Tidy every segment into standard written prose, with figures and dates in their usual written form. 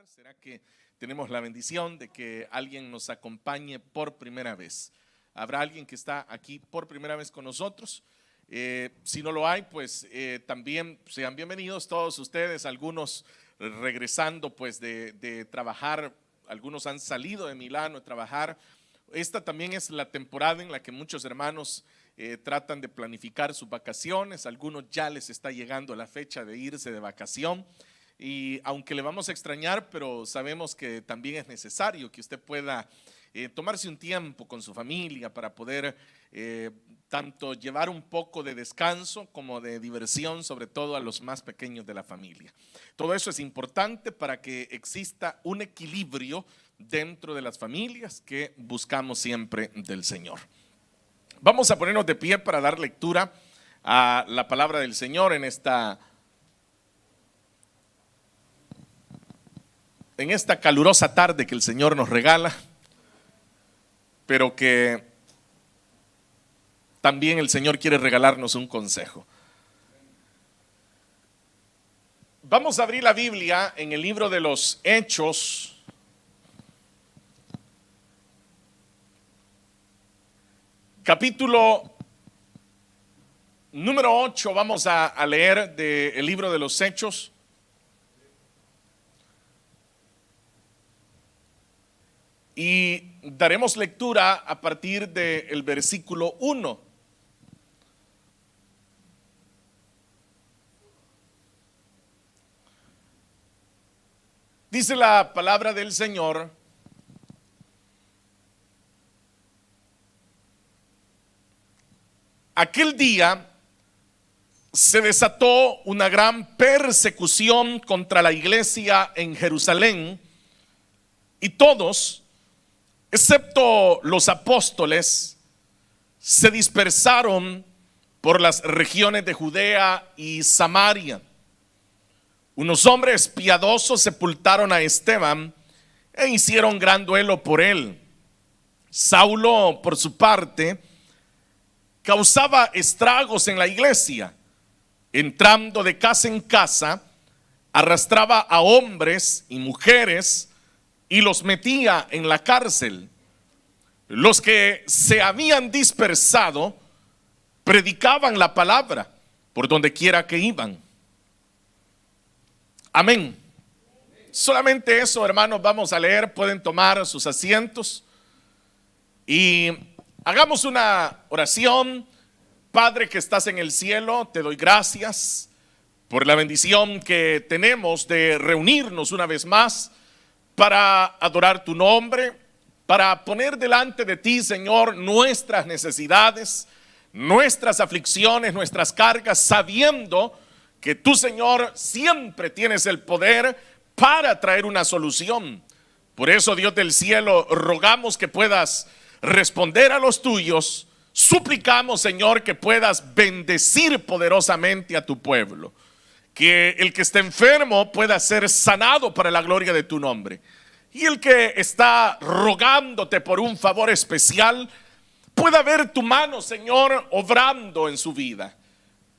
lugar, será que tenemos la bendición de que alguien nos acompañe por primera vez. ¿Habrá alguien que está aquí por primera vez con nosotros? Si no lo hay, pues también sean bienvenidos todos ustedes, algunos regresando pues de trabajar, algunos han salido de Milano a trabajar. Esta también es la temporada en la que muchos hermanos tratan de planificar sus vacaciones, algunos ya les está llegando la fecha de irse de vacación. Y aunque le vamos a extrañar, pero sabemos que también es necesario que usted pueda tomarse un tiempo con su familia para poder tanto llevar un poco de descanso como de diversión, sobre todo a los más pequeños de la familia. Todo eso es importante para que exista un equilibrio dentro de las familias que buscamos siempre del Señor. Vamos a ponernos de pie para dar lectura a la palabra del Señor en esta calurosa tarde que el Señor nos regala, pero que también el Señor quiere regalarnos un consejo. Vamos a abrir la Biblia en el libro de los Hechos, capítulo número 8, vamos a leer del libro de los Hechos. Y daremos lectura a partir del versículo 1. Dice la palabra del Señor: aquel día se desató una gran persecución contra la iglesia en Jerusalén, y todos, excepto los apóstoles, se dispersaron por las regiones de Judea y Samaria. Unos hombres piadosos sepultaron a Esteban e hicieron gran duelo por él. Saulo, por su parte, causaba estragos en la iglesia. Entrando de casa en casa, arrastraba a hombres y mujeres y los metía en la cárcel. Los que se habían dispersado predicaban la palabra por donde quiera que iban. Amén. Solamente eso, hermanos, vamos a leer. Pueden tomar sus asientos y hagamos una oración. Padre que estás en el cielo, te doy gracias por la bendición que tenemos de reunirnos una vez más para adorar tu nombre, para poner delante de ti, Señor, nuestras necesidades, nuestras aflicciones, nuestras cargas, sabiendo que tú, Señor, siempre tienes el poder para traer una solución. Por eso, Dios del cielo, rogamos que puedas responder a los tuyos. Suplicamos, Señor, que puedas bendecir poderosamente a tu pueblo. Que el que esté enfermo pueda ser sanado para la gloria de tu nombre. Y el que está rogándote por un favor especial pueda ver tu mano, Señor, obrando en su vida.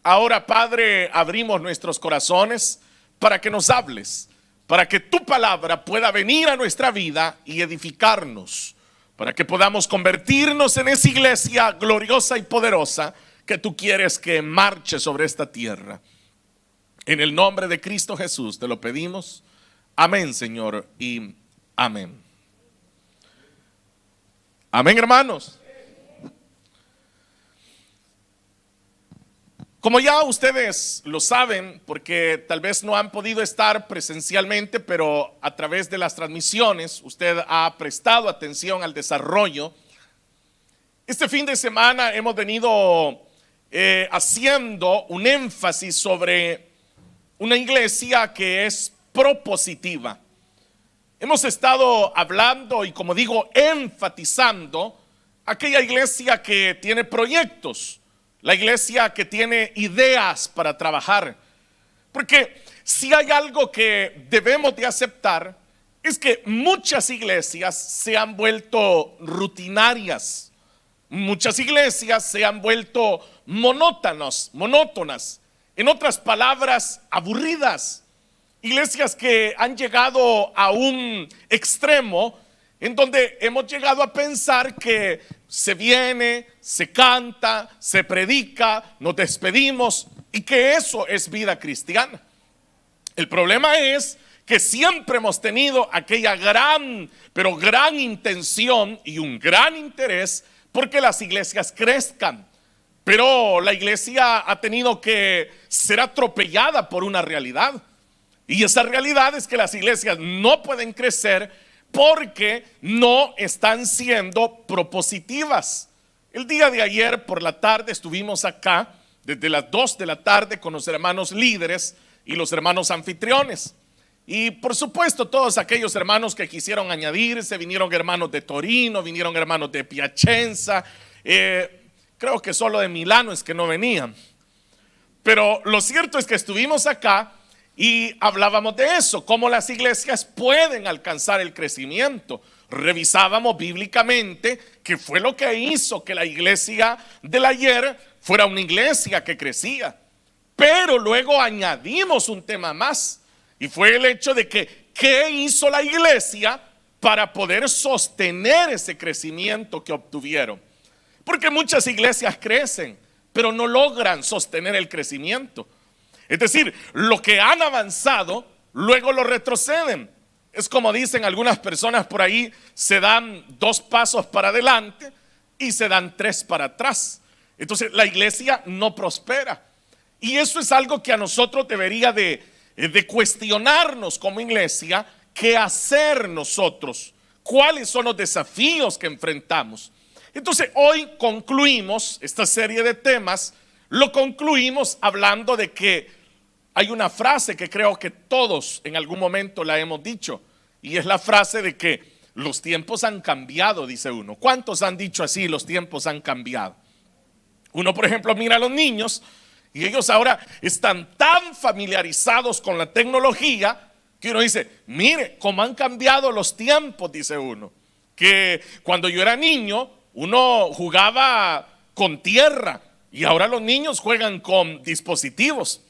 Ahora, Padre, abrimos nuestros corazones para que nos hables, para que tu palabra pueda venir a nuestra vida y edificarnos, para que podamos convertirnos en esa iglesia gloriosa y poderosa que tú quieres que marche sobre esta tierra. En el nombre de Cristo Jesús te lo pedimos. Amén, Señor, y amén. Amén, hermanos. Como ya ustedes lo saben, porque tal vez no han podido estar presencialmente, pero a través de las transmisiones usted ha prestado atención al desarrollo. Este fin de semana hemos venido haciendo un énfasis sobre una iglesia que es propositiva. Hemos estado hablando y, como digo, enfatizando aquella iglesia que tiene proyectos, la iglesia que tiene ideas para trabajar. Porque si hay algo que debemos de aceptar, es que muchas iglesias se han vuelto rutinarias. Muchas iglesias se han vuelto monótonas. En otras palabras, aburridas. Iglesias que han llegado a un extremo en donde hemos llegado a pensar que se viene, se canta, se predica, nos despedimos y que eso es vida cristiana. El problema es que siempre hemos tenido aquella gran, pero gran intención y un gran interés porque las iglesias crezcan. Pero la iglesia ha tenido que ser atropellada por una realidad. Y esa realidad es que las iglesias no pueden crecer porque no están siendo propositivas. El día de ayer por la tarde estuvimos acá desde las 2 de la tarde con los hermanos líderes y los hermanos anfitriones. Y por supuesto todos aquellos hermanos que quisieron añadirse, vinieron hermanos de Torino, vinieron hermanos de Piacenza, creo que solo de Milano es que no venían. Pero lo cierto es que estuvimos acá y hablábamos de eso, cómo las iglesias pueden alcanzar el crecimiento. Revisábamos bíblicamente qué fue lo que hizo que la iglesia del ayer fuera una iglesia que crecía. Pero luego añadimos un tema más, y fue el hecho de que ¿qué hizo la iglesia para poder sostener ese crecimiento que obtuvieron? Porque muchas iglesias crecen, pero no logran sostener el crecimiento. Es decir, lo que han avanzado, luego lo retroceden. Es como dicen algunas personas por ahí, se dan 2 pasos para adelante y se dan 3 para atrás. Entonces la iglesia no prospera. Y eso es algo que a nosotros debería de cuestionarnos como iglesia. ¿Qué hacer nosotros? ¿Cuáles son los desafíos que enfrentamos? Entonces hoy concluimos esta serie de temas. Lo concluimos hablando de que hay una frase que creo que todos en algún momento la hemos dicho, y es la frase de que los tiempos han cambiado, dice uno. ¿Cuántos han dicho así, los tiempos han cambiado? Uno, por ejemplo, mira a los niños y ellos ahora están tan familiarizados con la tecnología que uno dice, mire cómo han cambiado los tiempos, dice uno. Que cuando yo era niño uno jugaba con tierra y ahora los niños juegan con dispositivos.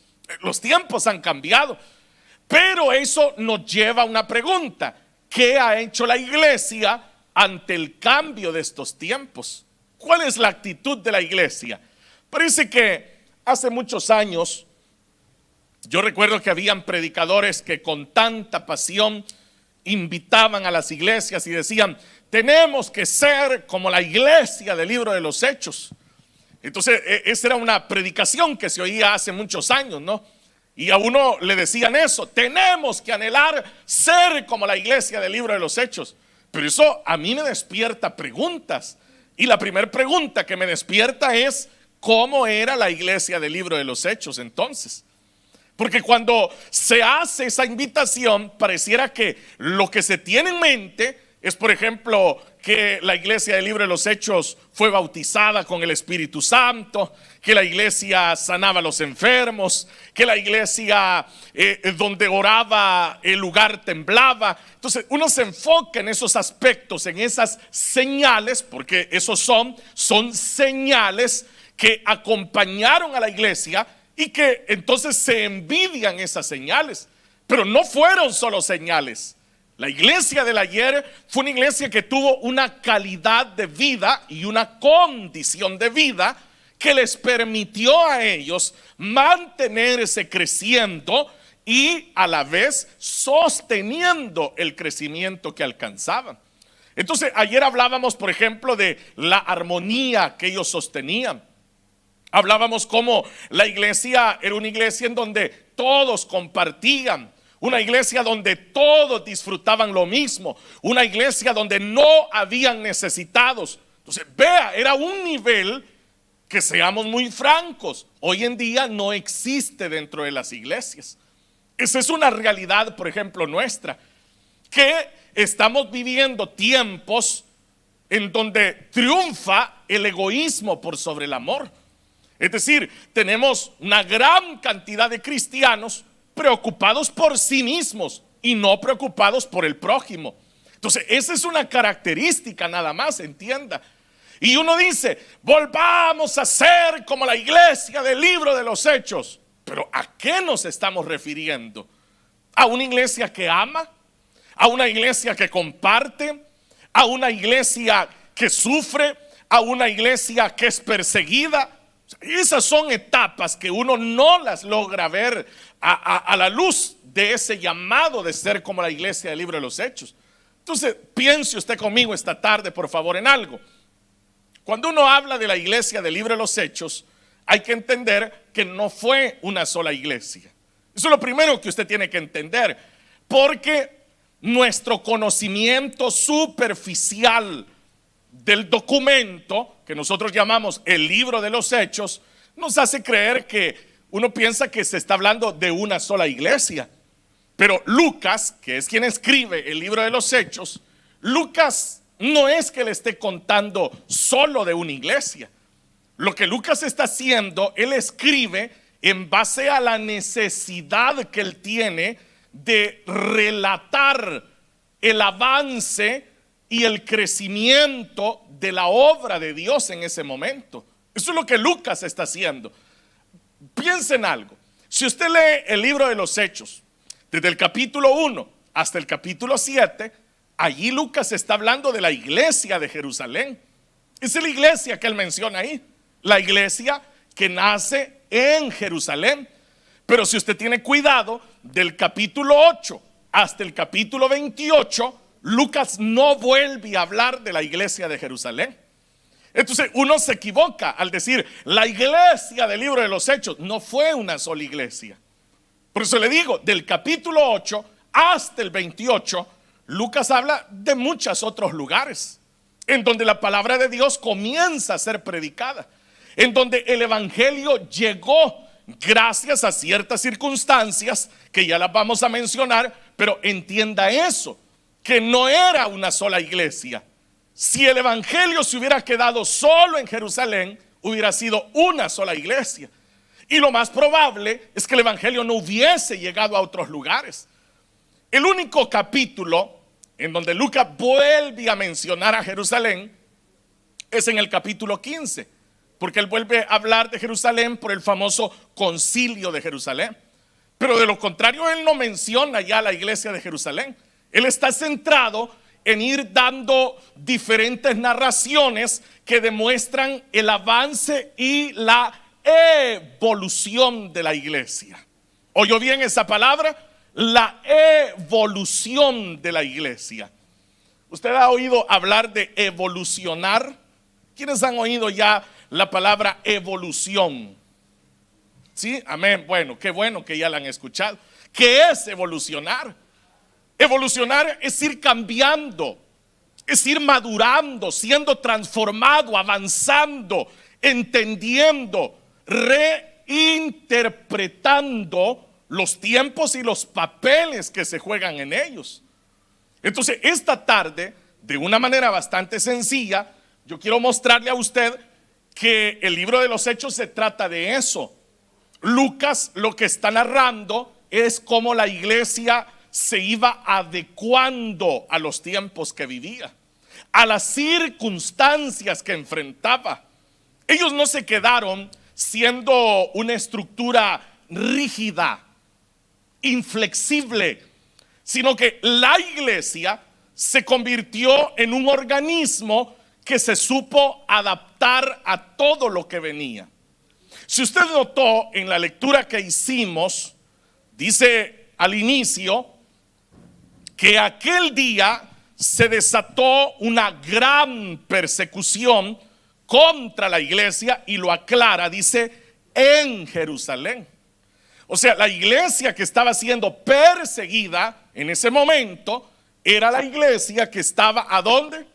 Los tiempos han cambiado, pero eso nos lleva a una pregunta: ¿qué ha hecho la iglesia ante el cambio de estos tiempos? ¿Cuál es la actitud de la iglesia? Parece que hace muchos años, yo recuerdo que habían predicadores que con tanta pasión invitaban a las iglesias y decían, tenemos que ser como la iglesia del libro de los Hechos. Entonces esa era una predicación que se oía hace muchos años, ¿no? Y a uno le decían eso, tenemos que anhelar ser como la iglesia del libro de los Hechos. Pero eso a mí me despierta preguntas. Y la primera pregunta que me despierta es, ¿cómo era la iglesia del libro de los Hechos entonces? Porque cuando se hace esa invitación, pareciera que lo que se tiene en mente es, por ejemplo, que la iglesia del libro de los Hechos fue bautizada con el Espíritu Santo, que la iglesia sanaba a los enfermos, que la iglesia donde oraba el lugar temblaba. Entonces uno se enfoca en esos aspectos, en esas señales, porque esos son señales que acompañaron a la iglesia y que entonces se envidian esas señales. Pero no fueron solo señales. La iglesia del ayer fue una iglesia que tuvo una calidad de vida y una condición de vida que les permitió a ellos mantenerse creciendo y a la vez sosteniendo el crecimiento que alcanzaban. Entonces ayer hablábamos, por ejemplo, de la armonía que ellos sostenían. Hablábamos cómo la iglesia era una iglesia en donde todos compartían. Una iglesia donde todos disfrutaban lo mismo. Una iglesia donde no habían necesitados. Entonces, vea, era un nivel que, seamos muy francos, hoy en día no existe dentro de las iglesias. Esa es una realidad, por ejemplo, nuestra. Que estamos viviendo tiempos en donde triunfa el egoísmo por sobre el amor. Es decir, tenemos una gran cantidad de cristianos preocupados por sí mismos y no preocupados por el prójimo. Entonces esa es una característica nada más, entienda. Y uno dice, volvamos a ser como la iglesia del libro de los Hechos. Pero ¿a qué nos estamos refiriendo? a una iglesia que ama, a una iglesia que comparte, a una iglesia que sufre, a una iglesia que es perseguida. Esas son etapas que uno no las logra ver a la luz de ese llamado de ser como la iglesia del libro de los Hechos. Entonces, piense usted conmigo esta tarde, por favor, en algo. Cuando uno habla de la iglesia del libro de los Hechos, hay que entender que no fue una sola iglesia. Eso es lo primero que usted tiene que entender, porque nuestro conocimiento superficial del documento que nosotros llamamos el libro de los Hechos nos hace creer que uno piensa que se está hablando de una sola iglesia. Pero Lucas, que es quien escribe el libro de los Hechos, Lucas no es que le esté contando solo de una iglesia. Lo que Lucas está haciendo, él escribe en base a la necesidad que él tiene de relatar el avance y el crecimiento de la obra de Dios en ese momento. Eso es lo que Lucas está haciendo. Piensa en algo. Si usted lee el libro de los Hechos, desde el capítulo 1 hasta el capítulo 7, allí Lucas está hablando de la iglesia de Jerusalén. Esa es la iglesia que él menciona ahí, la iglesia que nace en Jerusalén. Pero si usted tiene cuidado, del capítulo 8 hasta el capítulo 28, Lucas no vuelve a hablar de la iglesia de Jerusalén. Entonces uno se equivoca al decir la iglesia del libro de los Hechos. No fue una sola iglesia. Por eso le digo, del capítulo 8 hasta el 28, Lucas habla de muchos otros lugares en donde la palabra de Dios comienza a ser predicada, en donde el evangelio llegó gracias a ciertas circunstancias que ya las vamos a mencionar. Pero entienda eso, que no era una sola iglesia. Si el evangelio se hubiera quedado solo en Jerusalén, hubiera sido una sola iglesia. Y lo más probable es que el evangelio no hubiese llegado a otros lugares. El único capítulo en donde Lucas vuelve a mencionar a Jerusalén es en el capítulo 15, porque él vuelve a hablar de Jerusalén por el famoso concilio de Jerusalén. Pero de lo contrario, él no menciona ya la iglesia de Jerusalén. Él está centrado en ir dando diferentes narraciones que demuestran el avance y la evolución de la iglesia. ¿Oyó bien esa palabra? La evolución de la iglesia. ¿Usted ha oído hablar de evolucionar? ¿Quiénes han oído ya la palabra evolución? ¿Sí? Amén. Bueno que ya la han escuchado. ¿Qué es evolucionar? Evolucionar es ir cambiando, es ir madurando, siendo transformado, avanzando, entendiendo, reinterpretando los tiempos y los papeles que se juegan en ellos. Entonces, esta tarde, de una manera bastante sencilla, yo quiero mostrarle a usted que el libro de los Hechos se trata de eso. Lucas lo que está narrando es cómo la iglesia se iba adecuando a los tiempos que vivía, a las circunstancias que enfrentaba. Ellos no se quedaron siendo una estructura rígida, inflexible, sino que la iglesia se convirtió en un organismo que se supo adaptar a todo lo que venía. Si usted notó en la lectura que hicimos, dice al inicio que aquel día se desató una gran persecución contra la iglesia, y lo aclara, dice en Jerusalén. O sea, la iglesia que estaba siendo perseguida en ese momento era la iglesia que estaba ¿a dónde?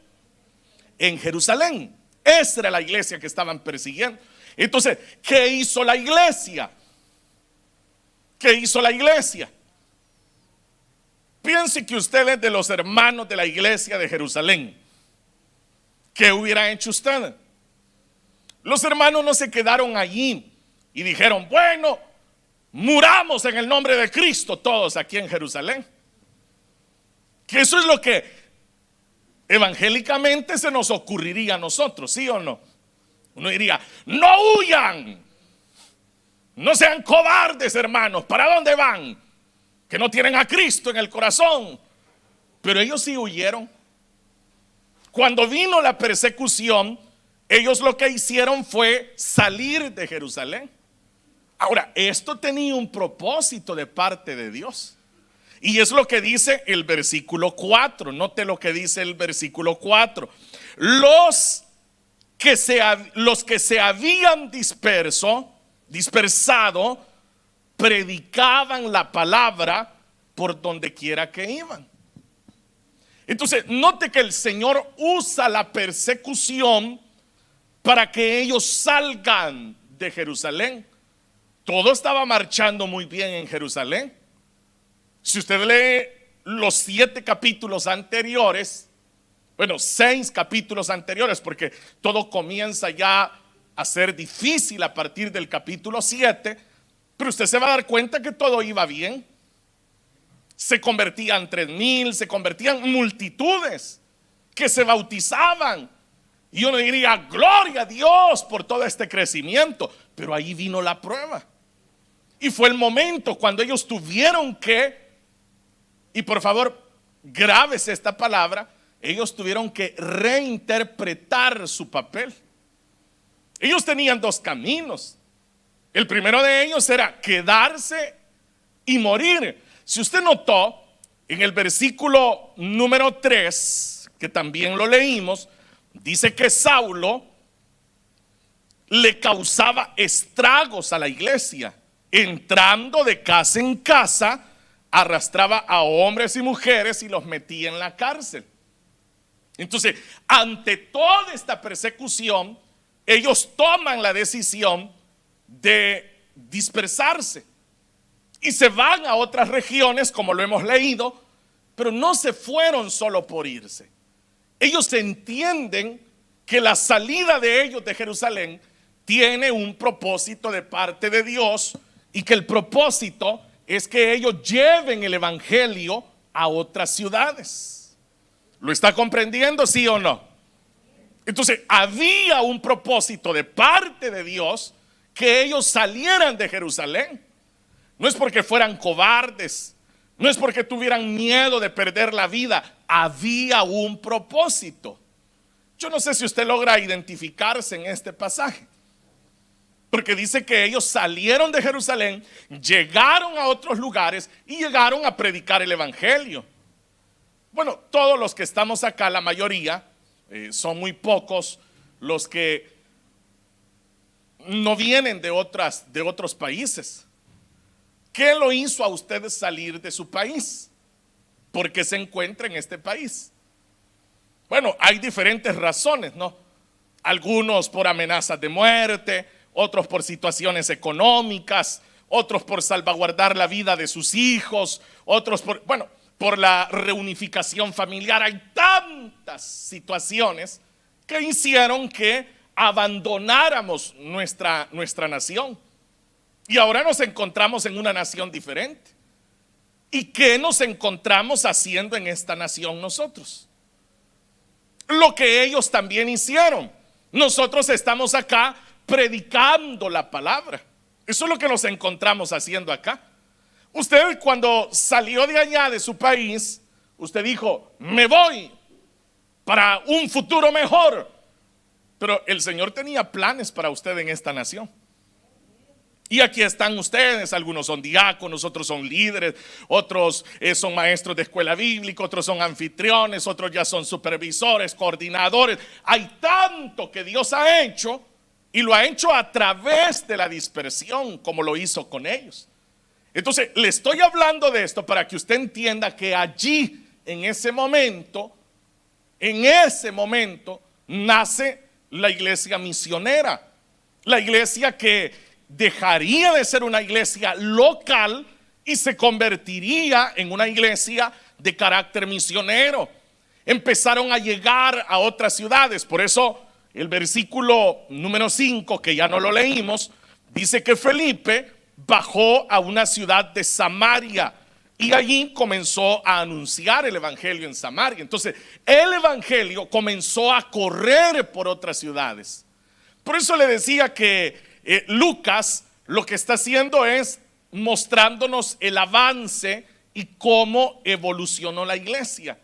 En Jerusalén. Esa era la iglesia que estaban persiguiendo. Entonces, ¿qué hizo la iglesia? ¿Qué hizo la iglesia? Piense que usted es de los hermanos de la iglesia de Jerusalén. ¿Qué hubiera hecho usted? Los hermanos no se quedaron allí y dijeron, bueno, muramos en el nombre de Cristo todos aquí en Jerusalén. Que eso es lo que evangélicamente se nos ocurriría a nosotros, ¿sí o no? Uno diría, no huyan, no sean cobardes, hermanos, ¿para dónde van? que no tienen a Cristo en el corazón. Pero ellos sí huyeron. Cuando vino la persecución, ellos lo que hicieron fue salir de Jerusalén. Ahora, esto tenía un propósito de parte de Dios. Y es lo que dice el versículo 4. Note lo que dice el versículo 4. Los que se habían dispersado, predicaban la palabra por donde quiera que iban. Entonces, note que el Señor usa la persecución para que ellos salgan de Jerusalén. Todo estaba marchando muy bien en Jerusalén. Si usted lee los 7 capítulos anteriores, bueno, 6 capítulos anteriores, porque todo comienza ya a ser difícil a partir del capítulo 7, pero usted se va a dar cuenta que todo iba bien. Se convertían 3,000, se convertían multitudes que se bautizaban. Y uno diría, gloria a Dios por todo este crecimiento. Pero ahí vino la prueba. Y fue el momento cuando ellos tuvieron que, y por favor, grábese esta palabra, ellos tuvieron que reinterpretar su papel. Ellos tenían 2 caminos. El primero de ellos era quedarse y morir. Si usted notó, en el versículo número 3, que también lo leímos, dice que Saulo le causaba estragos a la iglesia. Entrando de casa en casa, arrastraba a hombres y mujeres y los metía en la cárcel. Entonces, ante toda esta persecución, ellos toman la decisión de dispersarse y se van a otras regiones, como lo hemos leído, pero no se fueron solo por irse. Ellos entienden que la salida de ellos de Jerusalén tiene un propósito de parte de Dios, y que el propósito es que ellos lleven el evangelio a otras ciudades. ¿Lo está comprendiendo, sí o no? Entonces, había un propósito de parte de Dios que ellos salieran de Jerusalén. No es porque fueran cobardes, no es porque tuvieran miedo de perder la vida. Había un propósito. Yo no sé si usted logra identificarse en este pasaje, porque dice que ellos salieron de Jerusalén, llegaron a otros lugares y llegaron a predicar el evangelio. Bueno, todos los que estamos acá, la mayoría, son muy pocos los que no vienen de otros países. ¿Qué lo hizo a ustedes salir de su país? ¿Por qué se encuentra en este país? Bueno, hay diferentes razones, ¿no? Algunos por amenazas de muerte, otros por situaciones económicas, otros por salvaguardar la vida de sus hijos, otros por la reunificación familiar. Hay tantas situaciones que hicieron que abandonáramos nuestra nación. Y ahora nos encontramos en una nación diferente. ¿Y qué nos encontramos haciendo en esta nación nosotros? Lo que ellos también hicieron. Nosotros estamos acá predicando la palabra. Eso es lo que nos encontramos haciendo acá. Usted, cuando salió de allá de su país, usted dijo, me voy para un futuro mejor. Pero el Señor tenía planes para usted en esta nación. Y aquí están ustedes, algunos son diáconos, otros son líderes, otros son maestros de escuela bíblica, otros son anfitriones, otros ya son supervisores, coordinadores. Hay tanto que Dios ha hecho, y lo ha hecho a través de la dispersión, como lo hizo con ellos. Entonces, le estoy hablando de esto para que usted entienda que allí, en ese momento, nace la iglesia misionera, la iglesia que dejaría de ser una iglesia local y se convertiría en una iglesia de carácter misionero. Empezaron a llegar a otras ciudades. Por eso el versículo número 5, que ya no lo leímos, dice que Felipe bajó a una ciudad de Samaria y allí comenzó a anunciar el evangelio en Samaria. Entonces el evangelio comenzó a correr por otras ciudades. Por eso le decía que Lucas lo que está haciendo es mostrándonos el avance y cómo evolucionó la iglesia.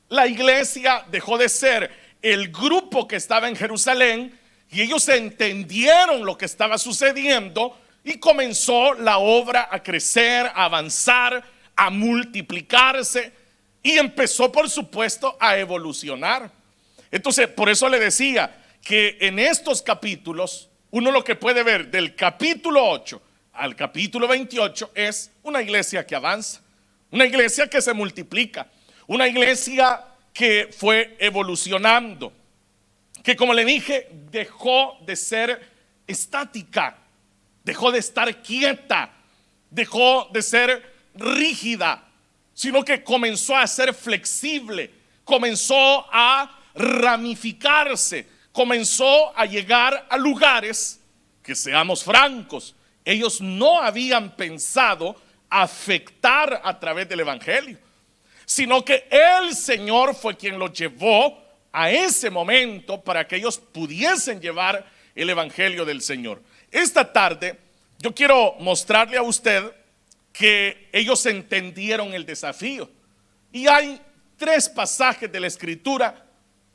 La iglesia dejó de ser el grupo que estaba en Jerusalén y ellos entendieron lo que estaba sucediendo y comenzó la obra a crecer, a avanzar, a multiplicarse y empezó, por supuesto, a evolucionar. Entonces, por eso le decía que en estos capítulos, uno lo que puede ver del capítulo 8 al capítulo 28 es una iglesia que avanza, una iglesia que se multiplica, una iglesia que fue evolucionando, que, como le dije, dejó de ser estática, dejó de estar quieta, dejó de ser rígida, sino que comenzó a ser flexible, comenzó a ramificarse, comenzó a llegar a lugares que, seamos francos, ellos no habían pensado afectar a través del evangelio, sino que el Señor fue quien los llevó a ese momento para que ellos pudiesen llevar el evangelio del Señor. Esta tarde yo quiero mostrarle a usted que ellos entendieron el desafío, y hay 3 pasajes de la escritura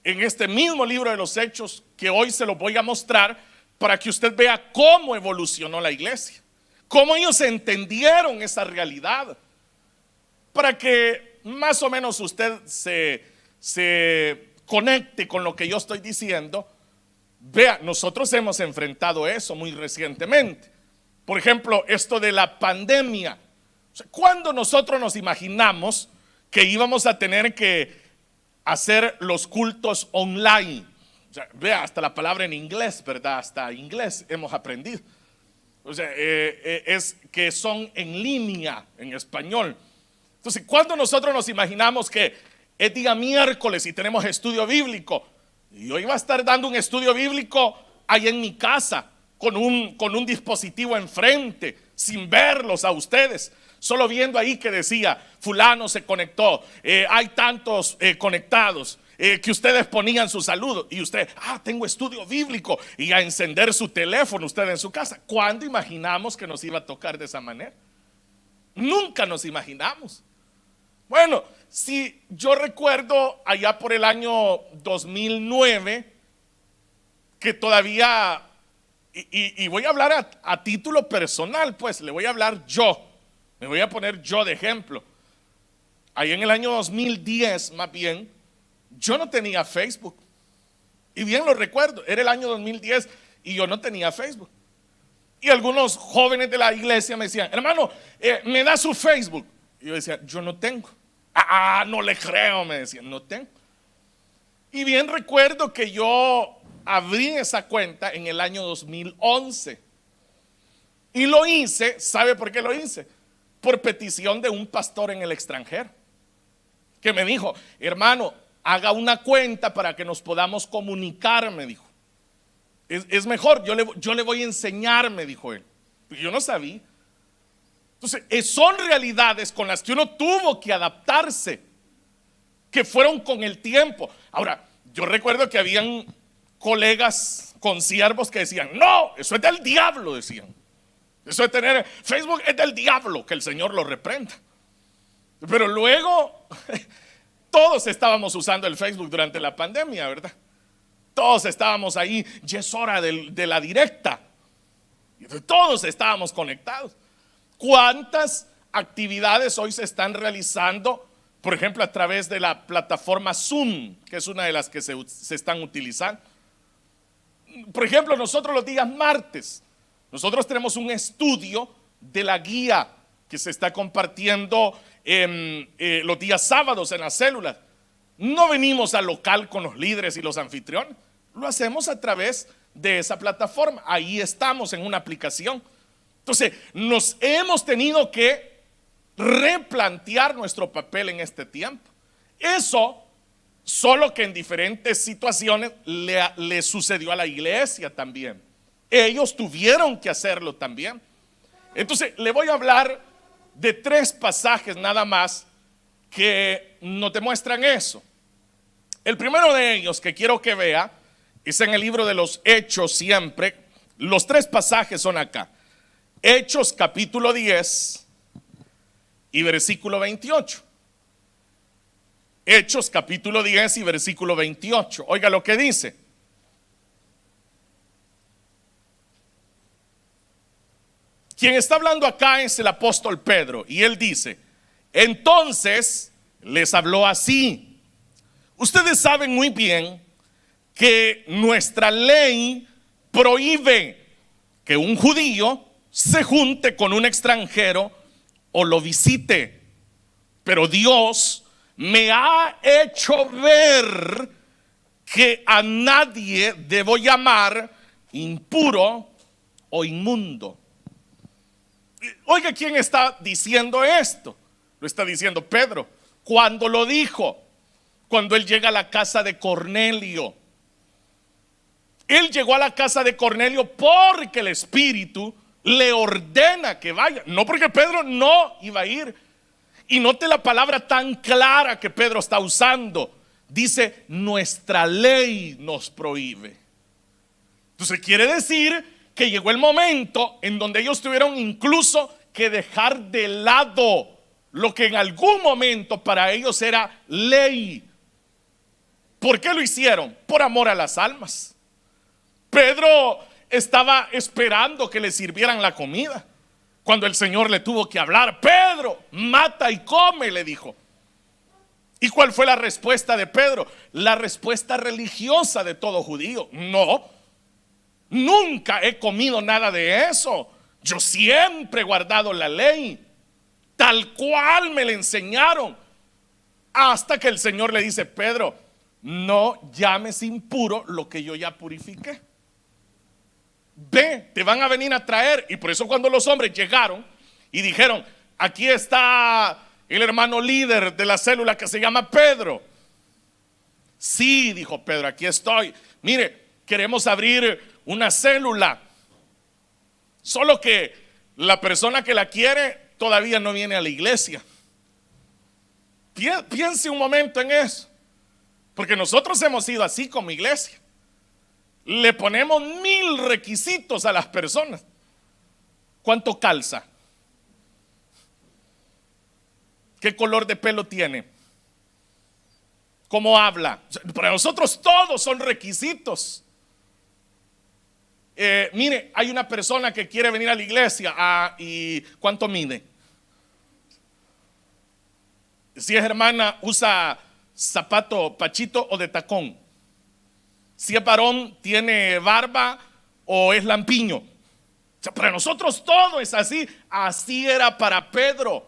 en este mismo libro de los Hechos que hoy se los voy a mostrar para que usted vea cómo evolucionó la iglesia, cómo ellos entendieron esa realidad, para que más o menos usted se conecte con lo que yo estoy diciendo. Vea, nosotros hemos enfrentado eso muy recientemente. Por ejemplo, esto de la pandemia. O sea, ¿cuándo nosotros nos imaginamos que íbamos a tener que hacer los cultos online? O sea, vea, hasta la palabra en inglés, ¿verdad? Hasta inglés hemos aprendido. O sea, es que son en línea en español. Entonces, ¿cuándo nosotros nos imaginamos que es día miércoles y tenemos estudio bíblico? Y yo iba a estar dando un estudio bíblico ahí en mi casa, con un dispositivo enfrente, sin verlos a ustedes, solo viendo ahí que decía, fulano se conectó, hay tantos conectados, que ustedes ponían su saludo, y usted, tengo estudio bíblico, y a encender su teléfono usted en su casa. ¿Cuándo imaginamos que nos iba a tocar de esa manera? Nunca nos imaginamos. Bueno, si yo recuerdo allá por el año 2009, que todavía, y voy a hablar a título personal, pues le voy a hablar yo, me voy a poner yo de ejemplo. Ahí en el año 2010 más bien, yo no tenía Facebook, y bien lo recuerdo, era el año 2010 y yo no tenía Facebook. Y algunos jóvenes de la iglesia me decían, hermano, ¿me da su Facebook? Y yo decía, yo no tengo. No le creo, me decían, no tengo. Y bien recuerdo que yo abrí esa cuenta en el año 2011. Y lo hice, ¿sabe por qué lo hice? Por petición de un pastor en el extranjero, que me dijo, hermano, haga una cuenta para que nos podamos comunicar, me dijo. Es mejor, yo le voy a enseñar, me dijo él. Yo no sabía. Entonces, son realidades con las que uno tuvo que adaptarse, que fueron con el tiempo. Ahora, yo recuerdo que habían colegas consiervos que decían, no, eso es del diablo, decían. Eso de tener Facebook es del diablo, que el Señor lo reprenda. Pero luego, todos estábamos usando el Facebook durante la pandemia, ¿verdad? Todos estábamos ahí, ya es hora de la directa. Todos estábamos conectados. ¿Cuántas actividades hoy se están realizando? Por ejemplo, a través de la plataforma Zoom, que es una de las que se están utilizando. Por ejemplo, nosotros los días martes, nosotros tenemos un estudio de la guía que se está compartiendo los días sábados en las células. No venimos al local con los líderes y los anfitriones, lo hacemos a través de esa plataforma. Ahí estamos en una aplicación. Entonces, nos hemos tenido que replantear nuestro papel en este tiempo. Eso, solo que en diferentes situaciones le sucedió a la iglesia también. Ellos tuvieron que hacerlo también. Entonces, le voy a hablar de 3 pasajes nada más que nos demuestran eso. El primero de ellos que quiero que vea es en el libro de los Hechos siempre. Los 3 pasajes son acá. Hechos capítulo 10, y versículo 28. Hechos capítulo 10 y versículo 28. Oiga lo que dice. Quien está hablando acá es el apóstol Pedro, y él dice: entonces les habló así: ustedes saben muy bien que nuestra ley prohíbe que un judío se junte con un extranjero o lo visite, pero Dios me ha hecho ver que a nadie debo llamar impuro o inmundo. Oiga, ¿quién está diciendo esto? Lo está diciendo Pedro. Cuando lo dijo, cuando él llega a la casa de Cornelio. Él llegó a la casa de Cornelio porque el Espíritu le ordena que vaya, no porque Pedro no iba a ir. Y note la palabra tan clara que Pedro está usando. Dice: nuestra ley nos prohíbe. Entonces quiere decir que llegó el momento en donde ellos tuvieron incluso que dejar de lado lo que en algún momento para ellos era ley. ¿Por qué lo hicieron? Por amor a las almas. Pedro estaba esperando que le sirvieran la comida, cuando el Señor le tuvo que hablar. Pedro, mata y come, le dijo. ¿Y cuál fue la respuesta de Pedro? La respuesta religiosa de todo judío: no, nunca he comido nada de eso. Yo siempre he guardado la ley tal cual me la enseñaron. Hasta que el Señor le dice: Pedro, no llames impuro lo que yo ya purifiqué. Ve, te van a venir a traer. Y por eso cuando los hombres llegaron y dijeron: aquí está el hermano líder de la célula que se llama Pedro. Sí, dijo Pedro, aquí estoy. Mire, queremos abrir una célula, solo que la persona que la quiere todavía no viene a la iglesia. Piense un momento en eso, porque nosotros hemos sido así como iglesia. Le ponemos 1000 requisitos a las personas. ¿Cuánto calza? ¿Qué color de pelo tiene? ¿Cómo habla? Para nosotros todos son requisitos. Mire, hay una persona que quiere venir a la iglesia. ¿Y cuánto mide? Si es hermana, usa zapato pachito o de tacón. Si es varón, tiene barba o es lampiño. O sea, para nosotros todo es así. Así era para Pedro.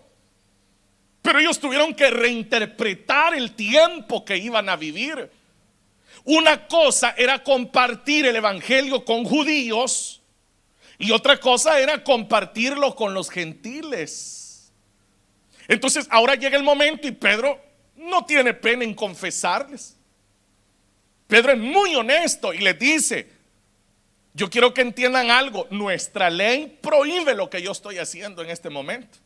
Pero ellos tuvieron que reinterpretar el tiempo que iban a vivir. Una cosa era compartir el evangelio con judíos, y otra cosa era compartirlo con los gentiles. Entonces ahora llega el momento y Pedro no tiene pena en confesarles. Pedro es muy honesto y les dice: yo quiero que entiendan algo. Nuestra ley prohíbe lo que yo estoy haciendo en este momento.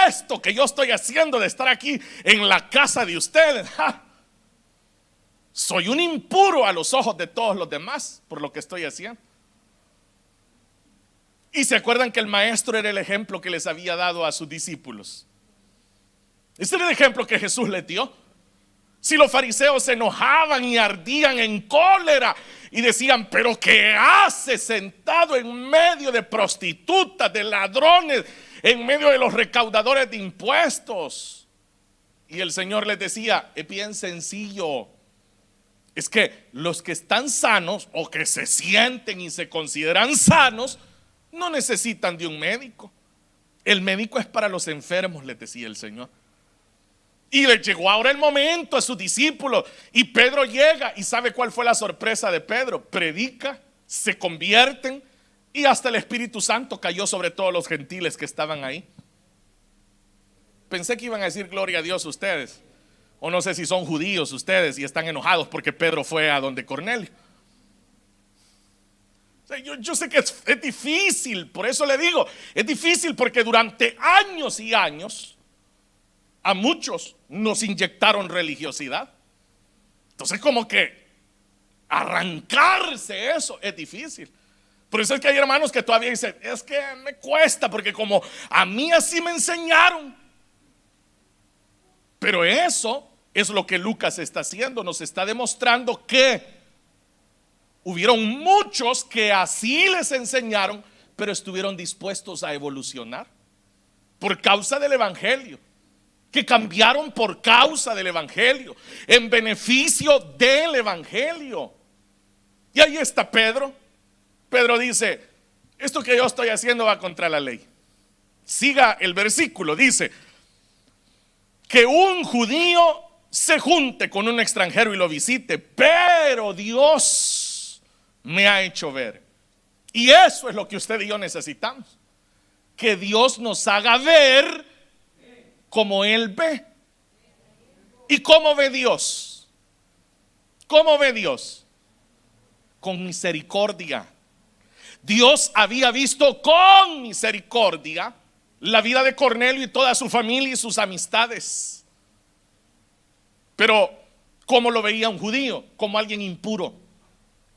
Esto que yo estoy haciendo de estar aquí en la casa de ustedes, soy un impuro a los ojos de todos los demás por lo que estoy haciendo. Y se acuerdan que el maestro era el ejemplo que les había dado a sus discípulos. Ese era el ejemplo que Jesús les dio. Si los fariseos se enojaban y ardían en cólera y decían: pero ¿qué hace sentado en medio de prostitutas, de ladrones, en medio de los recaudadores de impuestos? Y el Señor les decía: es bien sencillo. Es que los que están sanos, o que se sienten y se consideran sanos, no necesitan de un médico. El médico es para los enfermos, les decía el Señor. Y le llegó ahora el momento a sus discípulos, y Pedro llega. ¿Y sabe cuál fue la sorpresa de Pedro? Predica, se convierten, y hasta el Espíritu Santo cayó sobre todos los gentiles que estaban ahí. Pensé que iban a decir gloria a Dios ustedes, o no sé si son judíos ustedes y están enojados porque Pedro fue a donde Cornelio. O sea, yo sé que es difícil, por eso le digo, es difícil porque durante años y años a muchos nos inyectaron religiosidad. Entonces como que arrancarse eso es difícil. Por eso es que hay hermanos que todavía dicen: es que me cuesta, porque como a mí así me enseñaron. Pero eso es lo que Lucas está haciendo, nos está demostrando que hubieron muchos que así les enseñaron, pero estuvieron dispuestos a evolucionar por causa del evangelio, que cambiaron por causa del evangelio, en beneficio del evangelio. Y ahí está Pedro. Pedro dice: esto que yo estoy haciendo va contra la ley. Siga el versículo, dice: que un judío se junte con un extranjero y lo visite, pero Dios me ha hecho ver. Y eso es lo que usted y yo necesitamos, que Dios nos haga ver como Él ve. ¿Y cómo ve Dios? ¿Cómo ve Dios? Con misericordia. Dios había visto con misericordia la vida de Cornelio y toda su familia y sus amistades. Pero ¿cómo lo veía un judío? Como alguien impuro,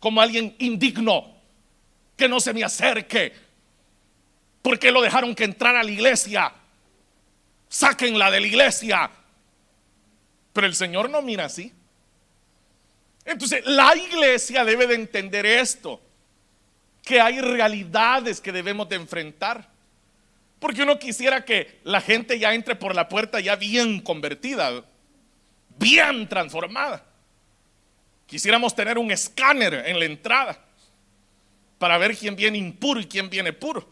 como alguien indigno, que no se me acerque. ¿Por qué lo dejaron que entrara a la iglesia? Sáquenla de la iglesia. Pero el Señor no mira así. Entonces la iglesia debe de entender esto, que hay realidades que debemos de enfrentar. Porque uno quisiera que la gente ya entre por la puerta ya bien convertida, bien transformada. Quisiéramos tener un escáner en la entrada para ver quién viene impuro y quién viene puro.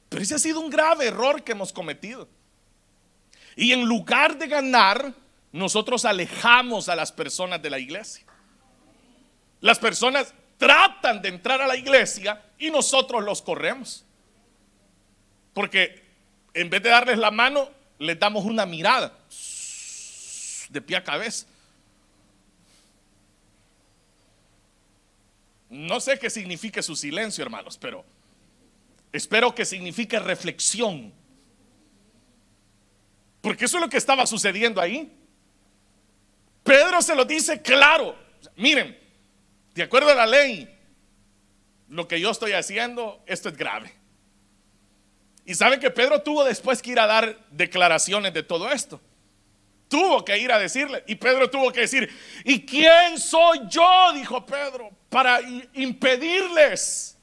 Pero ese ha sido un grave error que hemos cometido. Y en lugar de ganar, nosotros alejamos a las personas de la iglesia. Las personas tratan de entrar a la iglesia y nosotros los corremos. Porque en vez de darles la mano, les damos una mirada de pie a cabeza. No sé qué signifique su silencio, hermanos, pero espero que signifique reflexión. Porque eso es lo que estaba sucediendo ahí. Pedro se lo dice claro: miren, de acuerdo a la ley, lo que yo estoy haciendo, esto es grave. Y saben que Pedro tuvo después que ir a dar declaraciones de todo esto. Tuvo que ir a decirle. Y Pedro tuvo que decir: ¿y quién soy yo? Dijo Pedro, para impedirles,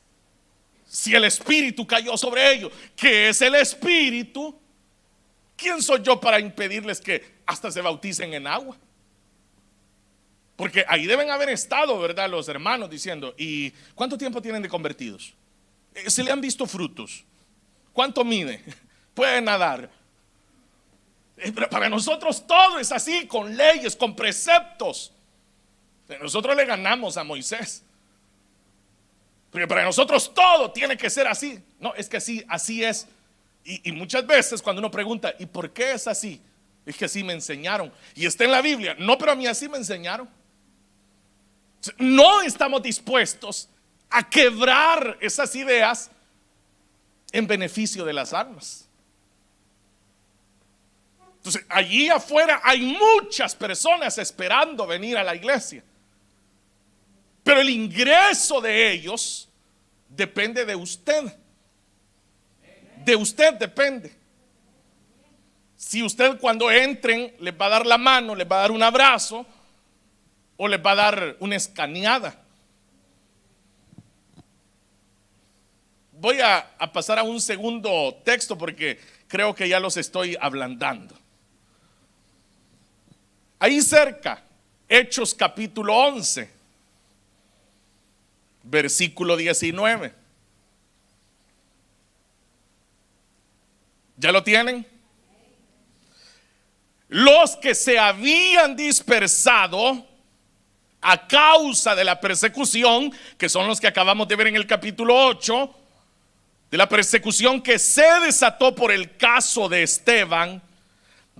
si el Espíritu cayó sobre ellos. ¿Qué es el Espíritu? ¿Quién soy yo para impedirles que hasta se bauticen en agua? Porque ahí deben haber estado, ¿verdad?, los hermanos diciendo: ¿y cuánto tiempo tienen de convertidos? ¿Se le han visto frutos? ¿Cuánto mide? ¿Puede nadar? Para nosotros todo es así, con leyes, con preceptos. Nosotros le ganamos a Moisés, porque para nosotros todo tiene que ser así. No, es que así es. Y muchas veces cuando uno pregunta: ¿y por qué es así? Es que así me enseñaron. Y está en la Biblia. No, pero a mí así me enseñaron. No estamos dispuestos a quebrar esas ideas en beneficio de las almas. Entonces allí afuera hay muchas personas esperando venir a la iglesia, pero el ingreso de ellos depende de usted. De usted depende. Si usted cuando entren les va a dar la mano, les va a dar un abrazo, o les va a dar una escaneada. Voy a pasar a un segundo texto porque creo que ya los estoy ablandando. Ahí cerca, Hechos capítulo 11, versículo 19. ¿Ya lo tienen? Los que se habían dispersado a causa de la persecución, que son los que acabamos de ver en el capítulo 8, de la persecución que se desató por el caso de Esteban,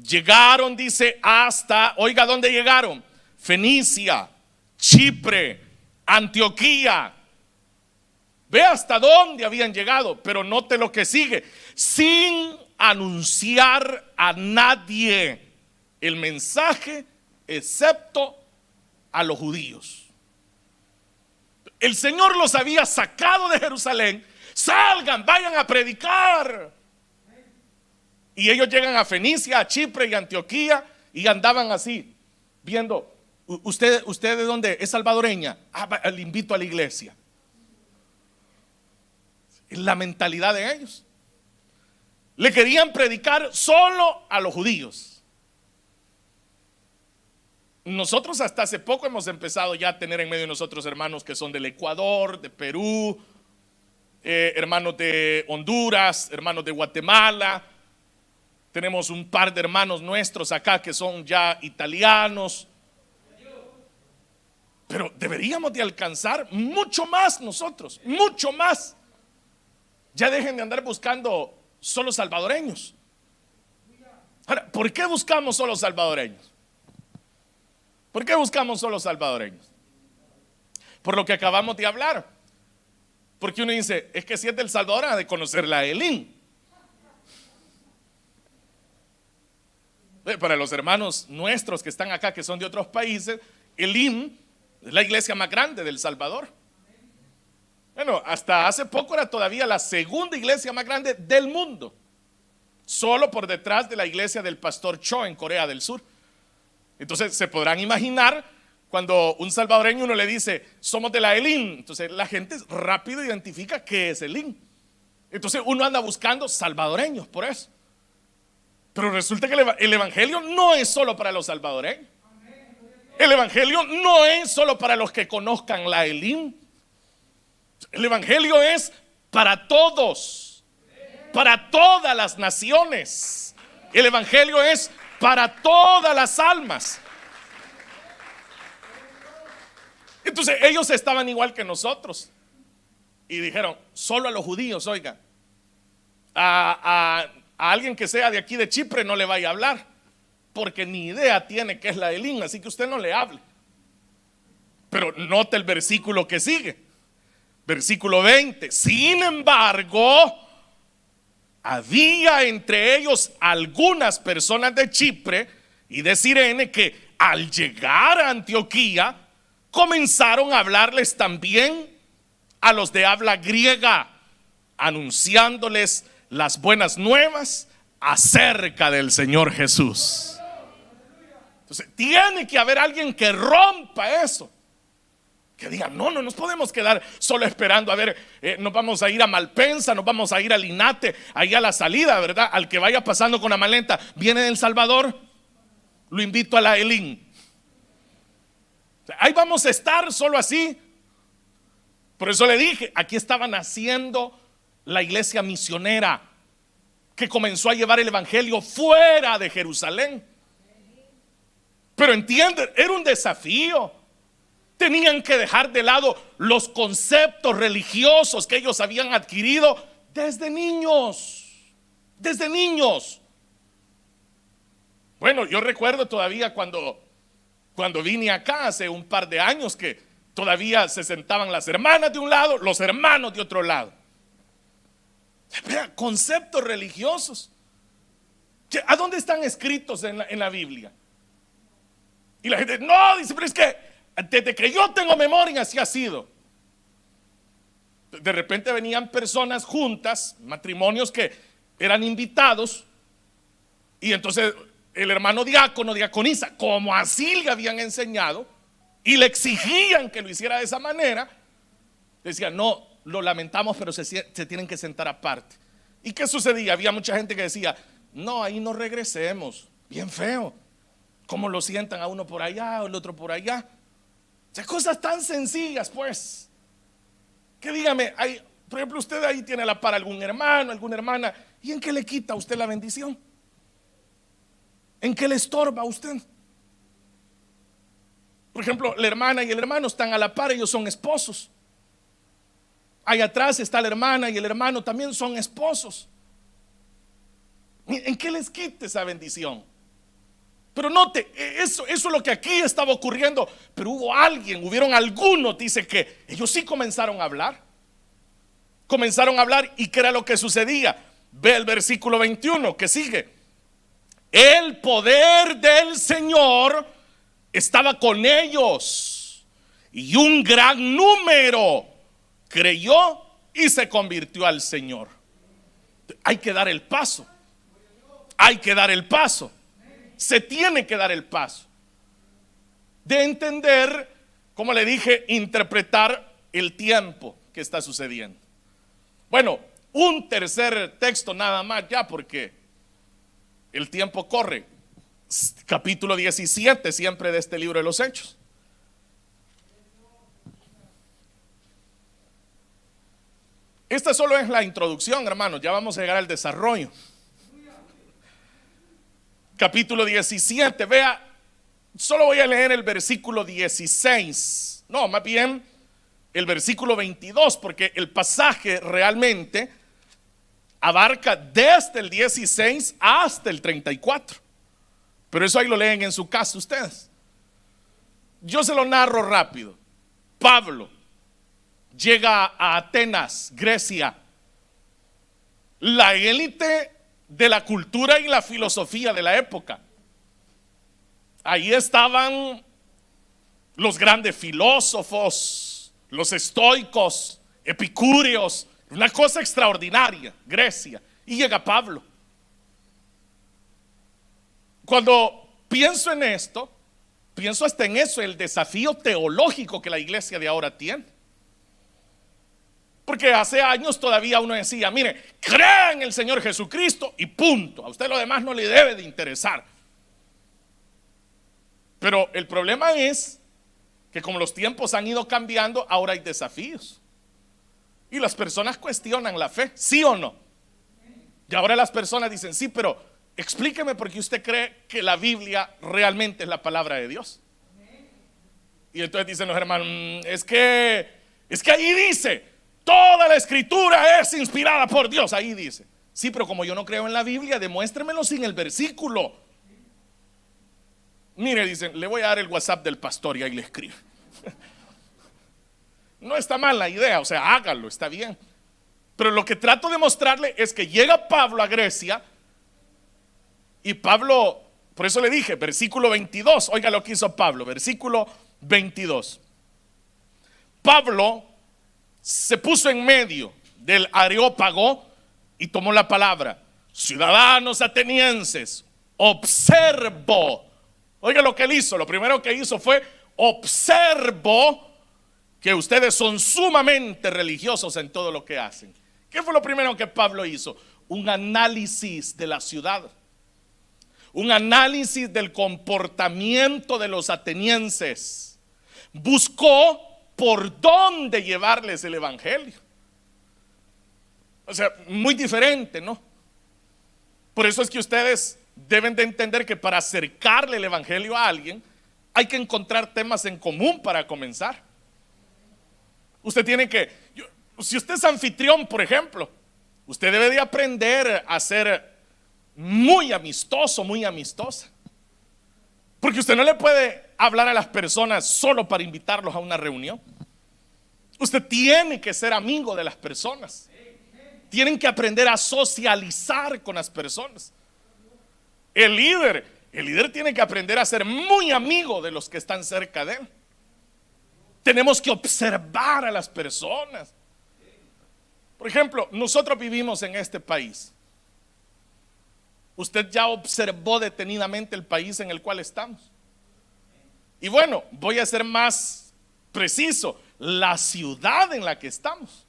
llegaron, dice, hasta, oiga, ¿dónde llegaron? Fenicia, Chipre, Antioquía. Ve hasta dónde habían llegado, pero note lo que sigue: sin anunciar a nadie el mensaje, excepto a los judíos. El Señor los había sacado de Jerusalén. Salgan, vayan a predicar. Y ellos llegan a Fenicia, a Chipre y a Antioquía y andaban así, viendo, ¿usted de dónde es? Salvadoreña. Le invito a la iglesia. La mentalidad de ellos. Le querían predicar solo a los judíos. Nosotros hasta hace poco hemos empezado ya a tener en medio de nosotros hermanos que son del Ecuador, de Perú, hermanos de Honduras, hermanos de Guatemala. Tenemos un par de hermanos nuestros acá que son ya italianos. Pero deberíamos de alcanzar mucho más nosotros, mucho más. Ya dejen de andar buscando solo salvadoreños. Ahora, ¿por qué buscamos solo salvadoreños? ¿Por qué buscamos solo salvadoreños? Por lo que acabamos de hablar. Porque uno dice, es que si es del Salvador ha de conocer la Elín. Para los hermanos nuestros que están acá, que son de otros países, Elín es la iglesia más grande del Salvador. Bueno, hasta hace poco era todavía la segunda iglesia más grande del mundo, solo por detrás de la iglesia del pastor Cho en Corea del Sur. Entonces se podrán imaginar cuando un salvadoreño uno le dice somos de la Elín, entonces la gente rápido identifica qué es Elín. Entonces uno anda buscando salvadoreños por eso. Pero resulta que el evangelio no es solo para los salvadoreños. El evangelio no es solo para los que conozcan la Elín. El evangelio es para todos, para todas las naciones. El evangelio es para todas las almas. Entonces ellos estaban igual que nosotros y dijeron, solo a los judíos, oiga, a alguien que sea de aquí de Chipre no le vaya a hablar, porque ni idea tiene qué es la Elín, así que usted no le hable. Pero note el versículo que sigue, versículo 20. Sin embargo, había entre ellos algunas personas de Chipre y de Cirene que al llegar a Antioquía comenzaron a hablarles también a los de habla griega, anunciándoles las buenas nuevas acerca del Señor Jesús. Entonces tiene que haber alguien que rompa eso, que diga, no nos podemos quedar solo esperando a ver, nos vamos a ir a Malpensa, nos vamos a ir a Linate, ahí a la salida, ¿verdad? Al que vaya pasando con la maleta, viene del Salvador, lo invito a la Elín. Ahí vamos a estar solo así. Por eso le dije, aquí estaba naciendo la iglesia misionera que comenzó a llevar el evangelio fuera de Jerusalén. Pero entienden, era un desafío. Tenían que dejar de lado los conceptos religiosos que ellos habían adquirido desde niños. Desde niños. Bueno, yo recuerdo todavía cuando vine acá hace un par de años que todavía se sentaban las hermanas de un lado, los hermanos de otro lado. Conceptos religiosos. ¿A dónde están escritos en la Biblia? Y la gente, no, dice, pero es que desde que yo tengo memoria así ha sido. De repente venían personas juntas, matrimonios que eran invitados, y entonces el hermano diácono, diaconisa, como así le habían enseñado y le exigían que lo hiciera de esa manera, decían, no, lo lamentamos, pero se tienen que sentar aparte. ¿Y qué sucedía? Había mucha gente que decía, no, ahí no regresemos, bien feo, como lo sientan a uno por allá o el otro por allá. O sea, cosas tan sencillas, pues, que dígame, por ejemplo, usted ahí tiene a la par algún hermano, alguna hermana, ¿y en qué le quita a usted la bendición? ¿En qué le estorba a usted? Por ejemplo, la hermana y el hermano están a la par, ellos son esposos. Allá atrás está la hermana y el hermano también son esposos. ¿En qué les quita esa bendición? Pero note, eso es lo que aquí estaba ocurriendo. Pero hubieron algunos, dice que ellos sí comenzaron a hablar. Comenzaron a hablar, ¿y qué era lo que sucedía? Ve el versículo 21 que sigue. El poder del Señor estaba con ellos y un gran número creyó y se convirtió al Señor. Hay que dar el paso. hay que dar el paso. Se tiene que dar el paso de entender, como le dije, interpretar el tiempo que está sucediendo. Bueno, un tercer texto nada más ya, porque el tiempo corre. Capítulo 17 siempre de este libro de los Hechos. Esta solo es la introducción, hermanos, ya vamos a llegar al desarrollo. Capítulo 17, vea, solo voy a leer el versículo 16, no, más bien el versículo 22, porque el pasaje realmente abarca desde el 16 hasta el 34. Pero eso ahí lo leen en su casa ustedes. Yo se lo narro rápido. Pablo llega a Atenas, Grecia, la élite de la cultura y la filosofía de la época. Ahí estaban los grandes filósofos, los estoicos, epicúreos, una cosa extraordinaria, Grecia. Y llega Pablo. Cuando pienso en esto, pienso hasta en eso, el desafío teológico que la iglesia de ahora tiene. Porque hace años todavía uno decía, mire, crea en el Señor Jesucristo y punto. A usted lo demás no le debe de interesar. Pero el problema es que como los tiempos han ido cambiando, ahora hay desafíos. Y las personas cuestionan la fe, ¿sí o no? Y ahora las personas dicen, sí, pero explíqueme por qué usted cree que la Biblia realmente es la palabra de Dios. Y entonces dicen los hermanos, es que ahí dice, toda la escritura es inspirada por Dios, ahí dice. Sí, pero como yo no creo en la Biblia, demuéstremelo sin el versículo. Mire, dicen, le voy a dar el WhatsApp del pastor y ahí le escribe. No está mal la idea, o sea, hágalo, está bien. Pero lo que trato de mostrarle es que llega Pablo a Grecia. Y Pablo, por eso le dije, versículo 22, oiga lo que hizo Pablo, versículo 22. Pablo se puso en medio del Areópago y tomó la palabra. Ciudadanos atenienses, observo. Oiga lo que él hizo, lo primero que hizo fue, observo que ustedes son sumamente religiosos en todo lo que hacen. ¿Qué fue lo primero que Pablo hizo? Un análisis de la ciudad. Un análisis del comportamiento de los atenienses. Buscó por dónde llevarles el evangelio. O sea, muy diferente, ¿no? Por eso es que ustedes deben de entender que para acercarle el evangelio a alguien hay que encontrar temas en común para comenzar. Usted tiene que, si usted es anfitrión, por ejemplo, usted debe de aprender a ser muy amistoso, muy amistosa. Porque usted no le puede hablar a las personas solo para invitarlos a una reunión. Usted tiene que ser amigo de las personas. Tienen que aprender a socializar con las personas. El líder tiene que aprender a ser muy amigo de los que están cerca de él. Tenemos que observar a las personas. Por ejemplo, nosotros vivimos en este país. Usted ya observó detenidamente el país en el cual estamos. Y bueno, voy a ser más preciso, la ciudad en la que estamos.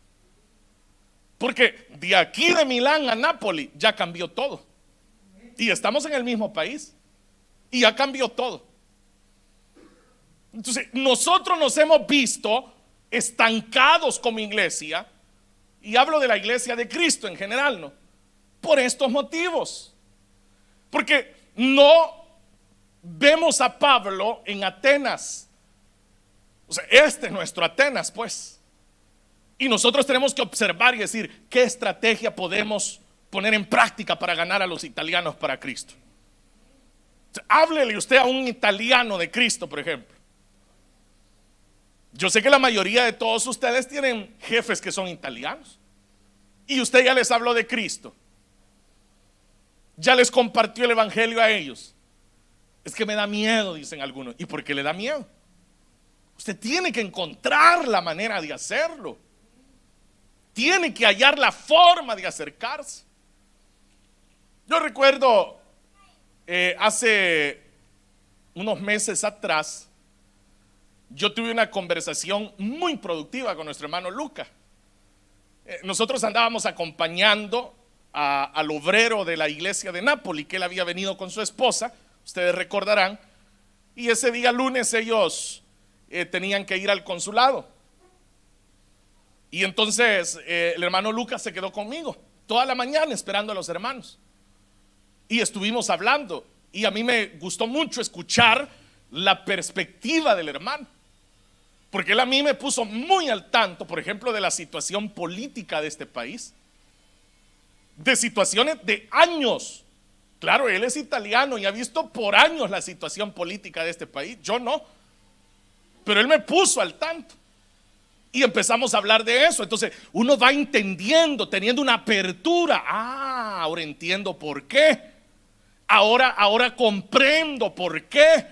Porque de aquí de Milán a Nápoles ya cambió todo. Y estamos en el mismo país. Y ya cambió todo. Entonces, nosotros nos hemos visto estancados como iglesia. Y hablo de la iglesia de Cristo en general, ¿no? Por estos motivos. Porque no vemos a Pablo en Atenas. O sea, este es nuestro Atenas, pues. Y nosotros tenemos que observar y decir qué estrategia podemos poner en práctica para ganar a los italianos para Cristo. O sea, háblele usted a un italiano de Cristo, por ejemplo. Yo sé que la mayoría de todos ustedes tienen jefes que son italianos. Y usted ya les habló de Cristo. Ya les compartió el evangelio a ellos. Es que me da miedo, dicen algunos. ¿Y por qué le da miedo? Usted tiene que encontrar la manera de hacerlo. Tiene que hallar la forma de acercarse. Yo recuerdo Hace unos meses atrás, yo tuve una conversación muy productiva con nuestro hermano Luca. Nosotros andábamos acompañando al obrero de la iglesia de Nápoles, que él había venido con su esposa, ustedes recordarán, y ese día lunes ellos tenían que ir al consulado. Y entonces el hermano Lucas se quedó conmigo toda la mañana esperando a los hermanos. Y estuvimos hablando. Y a mí me gustó mucho escuchar la perspectiva del hermano. Porque él a mí me puso muy al tanto, por ejemplo, de la situación política de este país. De situaciones de años. Claro, él es italiano y ha visto por años la situación política de este país. Yo no. Pero él me puso al tanto. Y empezamos a hablar de eso. Entonces uno va entendiendo, teniendo una apertura. Ahora entiendo por qué. Ahora comprendo por qué.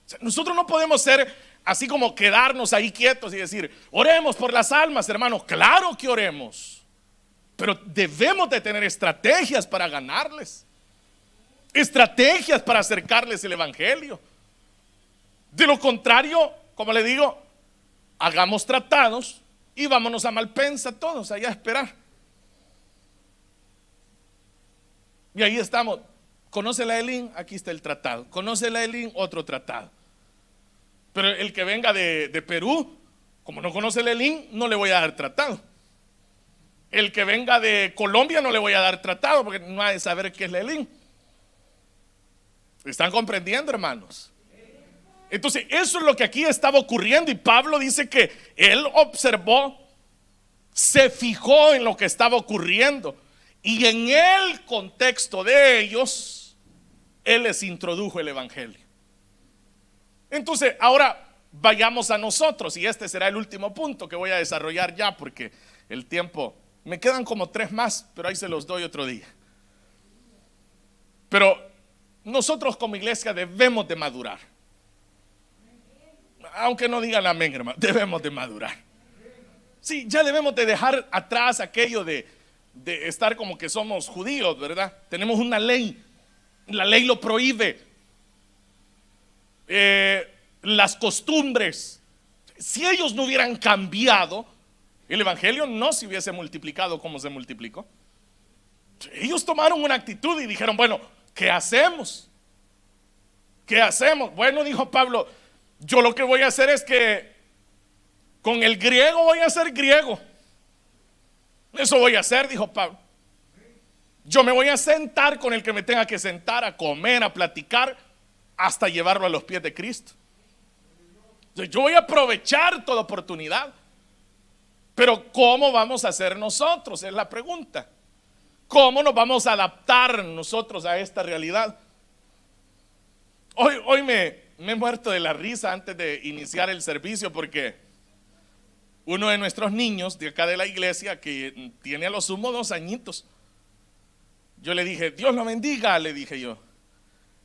O sea, nosotros no podemos ser así como quedarnos ahí quietos y decir, oremos por las almas, hermanos. Claro que oremos, pero debemos de tener estrategias para ganarles, estrategias para acercarles el evangelio. De lo contrario, como le digo, hagamos tratados y vámonos a Malpensa todos allá a esperar. Y ahí estamos. ¿Conoce la Elín? Aquí está el tratado. ¿Conoce la Elín? Otro tratado. Pero el que venga de Perú, como no conoce la Elín, no le voy a dar tratado. El que venga de Colombia no le voy a dar tratado, porque no ha de saber qué es la Elín. ¿Están comprendiendo, hermanos? Entonces eso es lo que aquí estaba ocurriendo. Y Pablo dice que él observó, se fijó en lo que estaba ocurriendo, y en el contexto de ellos él les introdujo el evangelio. Entonces ahora vayamos a nosotros, y este será el último punto que voy a desarrollar ya, porque el tiempo, me quedan como 3 más, pero ahí se los doy otro día. Pero nosotros como iglesia debemos de madurar. Aunque no digan amén, hermano, debemos de madurar. Sí, ya debemos de dejar atrás aquello de estar como que somos judíos, ¿verdad? Tenemos una ley, la ley lo prohíbe. Las costumbres, si ellos no hubieran cambiado, el evangelio no se hubiese multiplicado como se multiplicó. Ellos tomaron una actitud y dijeron, bueno, ¿qué hacemos? ¿Qué hacemos? Bueno, dijo Pablo, yo lo que voy a hacer es que con el griego voy a ser griego. Eso voy a hacer, dijo Pablo. Yo me voy a sentar con el que me tenga que sentar, a comer, a platicar, hasta llevarlo a los pies de Cristo. Yo voy a aprovechar toda oportunidad. Pero ¿cómo vamos a hacer nosotros? Es la pregunta. ¿Cómo nos vamos a adaptar nosotros a esta realidad? Hoy me he muerto de la risa antes de iniciar el servicio, porque uno de nuestros niños de acá de la iglesia, que tiene a lo sumo 2 añitos, yo le dije, Dios lo bendiga, le dije yo.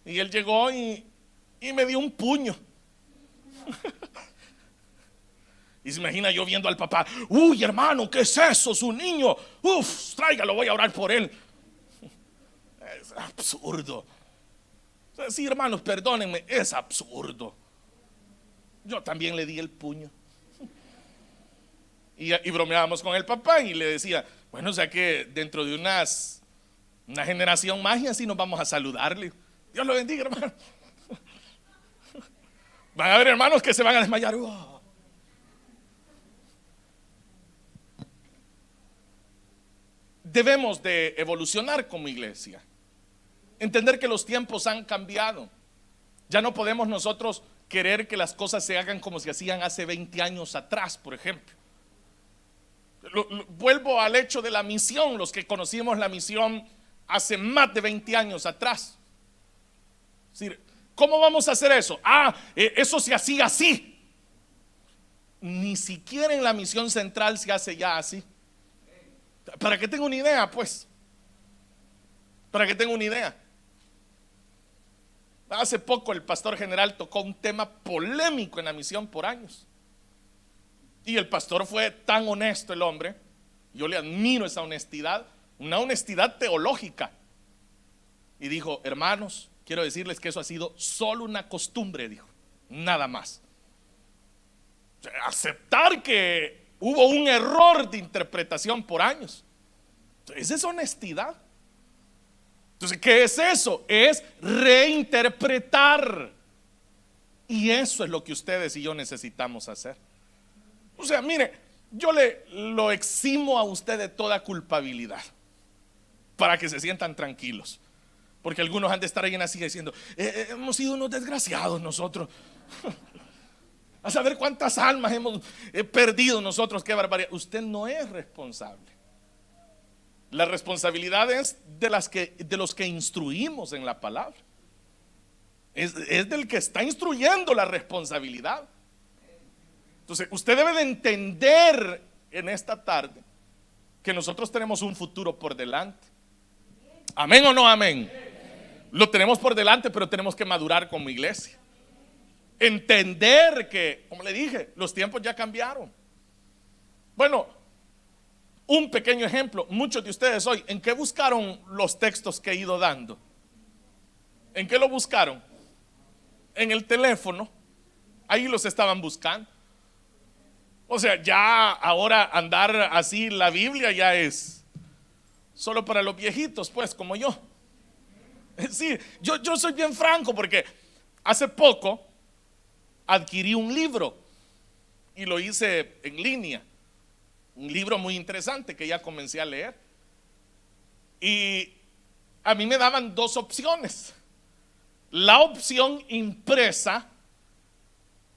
Y él llegó y me dio un puño. Y se imagina yo viendo al papá, uy hermano, ¿qué es eso? Su niño, tráigalo, voy a orar por él. Es absurdo. Sí, hermanos, perdónenme, es absurdo. Yo también le di el puño. Y bromeábamos con el papá y le decía, bueno, o sea que dentro de una generación más y así nos vamos a saludarle. Dios lo bendiga, hermano. Van a haber hermanos que se van a desmayar. Debemos de evolucionar como iglesia, entender que los tiempos han cambiado. Ya no podemos nosotros querer que las cosas se hagan como se hacían hace 20 años atrás, por ejemplo. Vuelvo al hecho de la misión, los que conocimos la misión hace más de 20 años atrás. Es decir, ¿cómo vamos a hacer eso? Eso se hacía así. Ni siquiera en la misión central se hace ya así. Para que tenga una idea, pues. Para que tenga una idea. Hace poco el pastor general tocó un tema polémico en la misión por años. Y el pastor fue tan honesto, el hombre. Yo le admiro esa honestidad, una honestidad teológica. Y dijo, hermanos, quiero decirles que eso ha sido solo una costumbre, dijo, nada más. O sea, aceptar que hubo un error de interpretación por años. Esa es honestidad. Entonces, ¿qué es eso? Es reinterpretar. Y eso es lo que ustedes y yo necesitamos hacer. O sea, mire, yo lo eximo a usted de toda culpabilidad para que se sientan tranquilos. Porque algunos han de estar ahí en la silla diciendo, hemos sido unos desgraciados nosotros. A saber cuántas almas hemos perdido nosotros, qué barbaridad. Usted no es responsable. La responsabilidad es de los que instruimos en la palabra. Es del que está instruyendo la responsabilidad. Entonces, usted debe de entender en esta tarde que nosotros tenemos un futuro por delante. ¿Amén o no amén? Lo tenemos por delante, pero tenemos que madurar como iglesia. Entender que, como le dije, los tiempos ya cambiaron. Bueno, un pequeño ejemplo. Muchos de ustedes hoy, ¿en qué buscaron los textos que he ido dando? ¿En qué lo buscaron? En el teléfono. Ahí los estaban buscando. O sea, ya ahora andar así la Biblia ya es solo para los viejitos, pues, como yo. Sí, yo soy bien franco porque hace poco adquirí un libro y lo hice en línea. Un libro muy interesante que ya comencé a leer. Y a mí me daban dos opciones. La opción impresa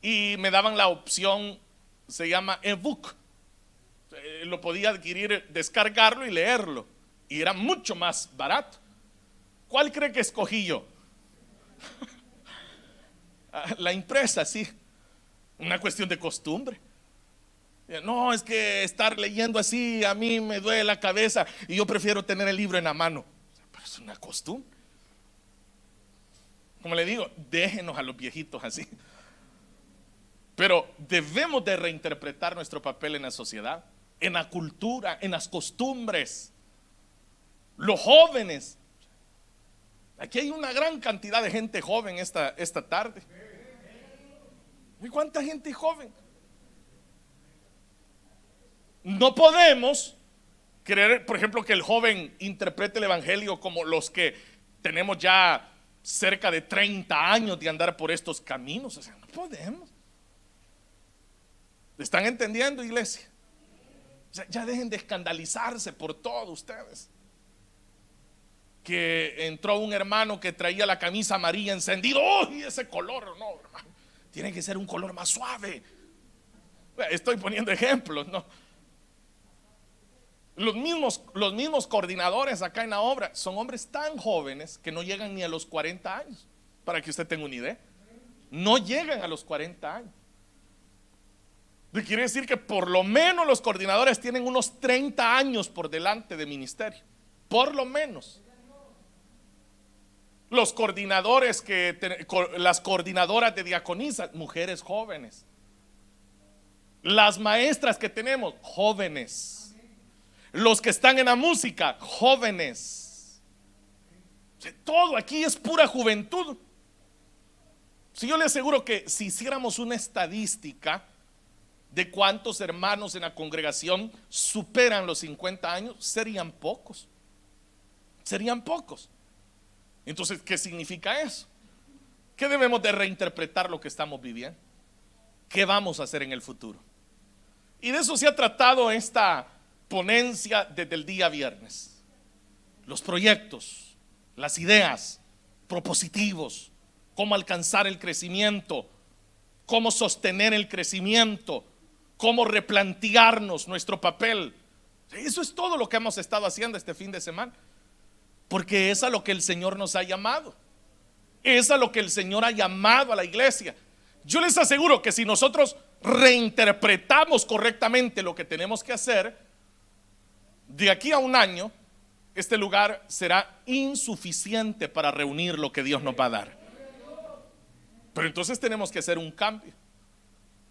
y me daban la opción, se llama ebook. Lo podía adquirir, descargarlo y leerlo. Y era mucho más barato. ¿Cuál cree que escogí yo? La impresa, sí. Una cuestión de costumbre. No, es que estar leyendo así a mí me duele la cabeza y yo prefiero tener el libro en la mano. Pero es una costumbre. Como le digo, déjenos a los viejitos así. Pero debemos de reinterpretar nuestro papel en la sociedad, en la cultura, en las costumbres. Los jóvenes. Aquí hay una gran cantidad de gente joven esta tarde. ¿Y cuánta gente joven? No podemos creer, por ejemplo, que el joven interprete el evangelio como los que tenemos ya cerca de 30 años de andar por estos caminos. O sea, no podemos. ¿Están entendiendo, iglesia? O sea, ya dejen de escandalizarse por todo ustedes. Que entró un hermano que traía la camisa amarilla encendida. ¡Oh! Y ese color, no, hermano. Tiene que ser un color más suave. Estoy poniendo ejemplos, ¿no? Los mismos coordinadores acá en la obra son hombres tan jóvenes que no llegan ni a los 40 años. Para que usted tenga una idea. No llegan a los 40 años. Quiere decir que por lo menos los coordinadores tienen unos 30 años por delante de ministerio. Por lo menos. Los coordinadores las coordinadoras de diaconisa, mujeres jóvenes. Las maestras que tenemos, jóvenes. Los que están en la música, jóvenes. O sea, todo aquí es pura juventud. Si yo le aseguro que si hiciéramos una estadística de cuántos hermanos en la congregación superan los 50 años, serían pocos. Serían pocos. Entonces, ¿qué significa eso? Que debemos de reinterpretar lo que estamos viviendo. ¿Qué vamos a hacer en el futuro? Y de eso se ha tratado esta ponencia desde el día viernes. Los proyectos, las ideas, propositivos, cómo alcanzar el crecimiento, cómo sostener el crecimiento, cómo replantearnos nuestro papel. Eso es todo lo que hemos estado haciendo este fin de semana. Porque es a lo que el Señor nos ha llamado. Es a lo que el Señor ha llamado a la iglesia. Yo les aseguro que si nosotros reinterpretamos correctamente lo que tenemos que hacer, de aquí a un año, este lugar será insuficiente para reunir lo que Dios nos va a dar. Pero entonces tenemos que hacer un cambio.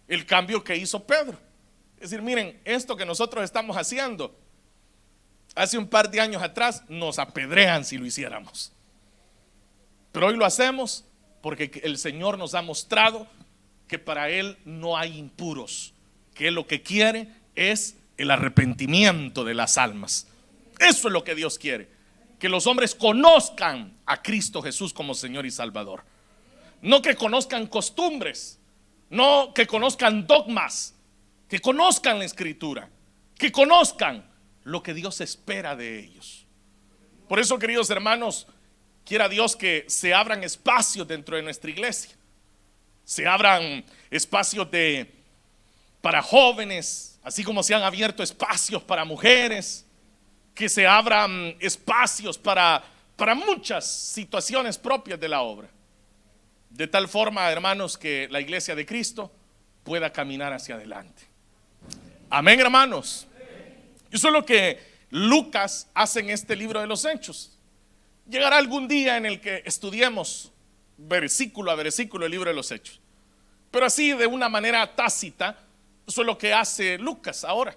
El cambio que hizo Pedro. Es decir, miren, esto que nosotros estamos haciendo, hace un par de años atrás nos apedrean si lo hiciéramos. Pero hoy lo hacemos porque el Señor nos ha mostrado que para Él no hay impuros, que Él lo que quiere es el arrepentimiento de las almas. Eso es lo que Dios quiere, que los hombres conozcan a Cristo Jesús como Señor y Salvador. No que conozcan costumbres, no que conozcan dogmas, que conozcan la Escritura, que conozcan lo que Dios espera de ellos. Por eso, queridos hermanos, quiera Dios que se abran espacios dentro de nuestra iglesia, se abran espacios para jóvenes, así como se han abierto espacios para mujeres, que se abran espacios para muchas situaciones propias de la obra, de tal forma, hermanos, que la iglesia de Cristo pueda caminar hacia adelante. Amén, hermanos. Eso es lo que Lucas hace en este libro de los Hechos. Llegará algún día en el que estudiemos versículo a versículo el libro de los Hechos, pero así de una manera tácita. Eso es lo que hace Lucas ahora,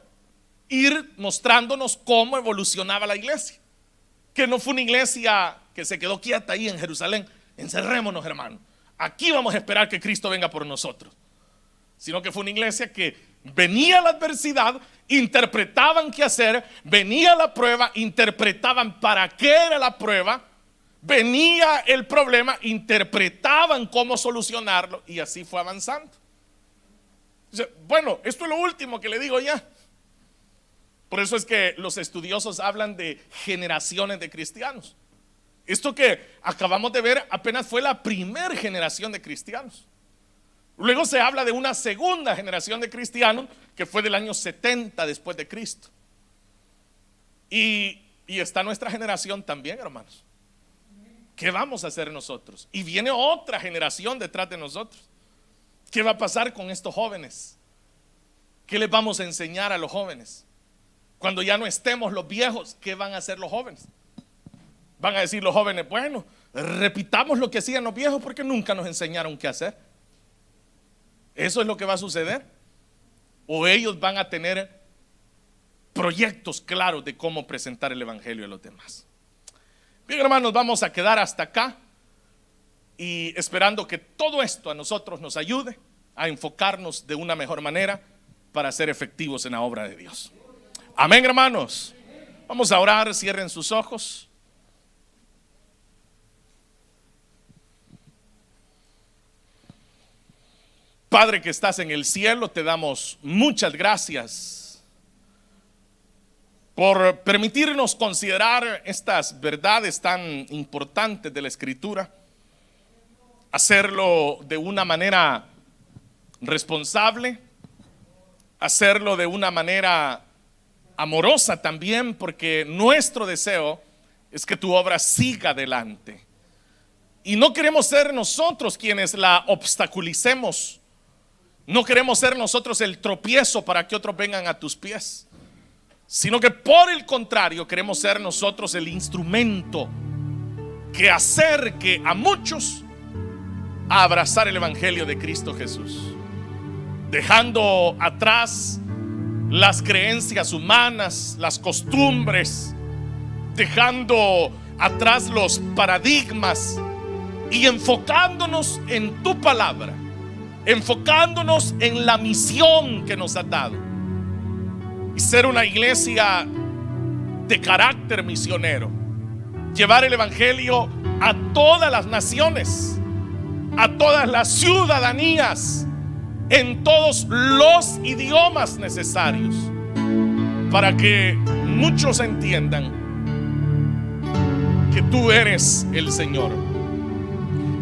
ir mostrándonos cómo evolucionaba la iglesia, que no fue una iglesia que se quedó quieta ahí en Jerusalén. Encerrémonos, hermano, aquí vamos a esperar que Cristo venga por nosotros, sino que fue una iglesia que venía la adversidad, interpretaban qué hacer, venía la prueba, interpretaban para qué era la prueba, venía el problema, interpretaban cómo solucionarlo, y así fue avanzando. Bueno, esto es lo último que le digo ya. Por eso es que los estudiosos hablan de generaciones de cristianos. Esto que acabamos de ver apenas fue la primera generación de cristianos. Luego se habla de una segunda generación de cristianos que fue del año 70 después de Cristo. Y está nuestra generación también, hermanos. ¿Qué vamos a hacer nosotros? Y viene otra generación detrás de nosotros. ¿Qué va a pasar con estos jóvenes? ¿Qué les vamos a enseñar a los jóvenes? Cuando ya no estemos los viejos, ¿qué van a hacer los jóvenes? Van a decir los jóvenes, bueno, repitamos lo que hacían los viejos porque nunca nos enseñaron qué hacer. ¿Eso es lo que va a suceder? ¿O ellos van a tener proyectos claros de cómo presentar el evangelio a los demás? Bien, hermanos, vamos a quedar hasta acá y esperando que todo esto a nosotros nos ayude a enfocarnos de una mejor manera para ser efectivos en la obra de Dios. Amén, hermanos. Vamos a orar, cierren sus ojos. Padre que estás en el cielo, te damos muchas gracias por permitirnos considerar estas verdades tan importantes de la Escritura, hacerlo de una manera responsable, hacerlo de una manera amorosa también, porque nuestro deseo es que tu obra siga adelante y no queremos ser nosotros quienes la obstaculicemos. No queremos ser nosotros el tropiezo para que otros vengan a tus pies, sino que por el contrario queremos ser nosotros el instrumento que acerque a muchos a abrazar el evangelio de Cristo Jesús, dejando atrás las creencias humanas, las costumbres, dejando atrás los paradigmas y enfocándonos en tu palabra, enfocándonos en la misión que nos ha dado y ser una iglesia de carácter misionero, llevar el evangelio a todas las naciones, a todas las ciudadanías, en todos los idiomas necesarios, para que muchos entiendan que tú eres el Señor.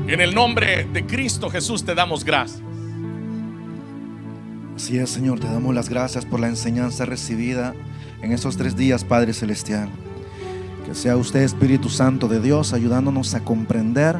En el nombre de Cristo Jesús te damos gracias. Así es, Señor, te damos las gracias por la enseñanza recibida en estos 3 días, Padre Celestial. Que sea usted, Espíritu Santo de Dios, ayudándonos a comprender